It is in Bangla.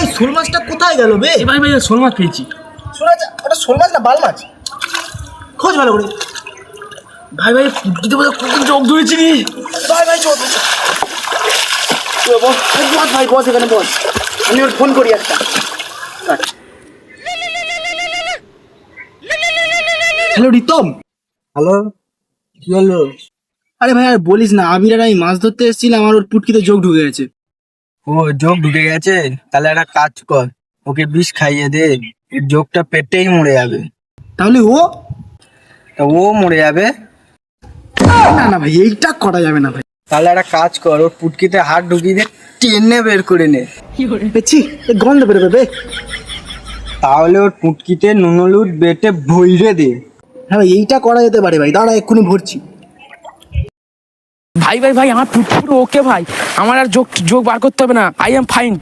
এই শোল মাছটা কোথায় গেল বে? ভাই ভাই শোল মাছ পেয়েছি। শোনা যা, ওটা শোল মাছ না বাল মাছ? খোঁজ ভালো করে। ভাই ভাই পুটকিতে বোধহয় কত জগ ধরেছি রে। ভাই ভাই চল বস ভাই, বস এখানে বস, আমি ওর ফোন করি একটা। হ্যালো রিতম। হ্যালো, কি হলো? আরে ভাই আর বলিস না, আবির আর আমি মাছ ধরতে এসেছিলাম আর ওর পুটকিতে যোগ ঢুকে গেছে। ও যোগ ঢুকে গেছে? তাহলে একটা কাজ কর, ওকে বিষ খাইয়ে দে, এর যোগটা পেটেই মরে যাবে। তাহলে ও? তা ও মরে যাবে? না না ভাই, এইটা করা যাবে না ভাই। তাহলে একটা কাজ কর, ওর পুটকিতে হাত ঢুকিয়ে দে, টেনে বের করে নে। পেছি গন্ধ বেরোবে বে। তাহলে ওর পুটকিতে নুন হলুদ বেটে ভইরে দে। হ্যাঁ ভাই, এইটা করা যেতে পারে ভাই, দাঁড়া এক্ষুনি ভরছি। ভাই ভাই ভাই আমার পুরো ওকে ভাই, আমার আর যোগ যোগ বার করতে হবে না, আই এম ফাইন্ড।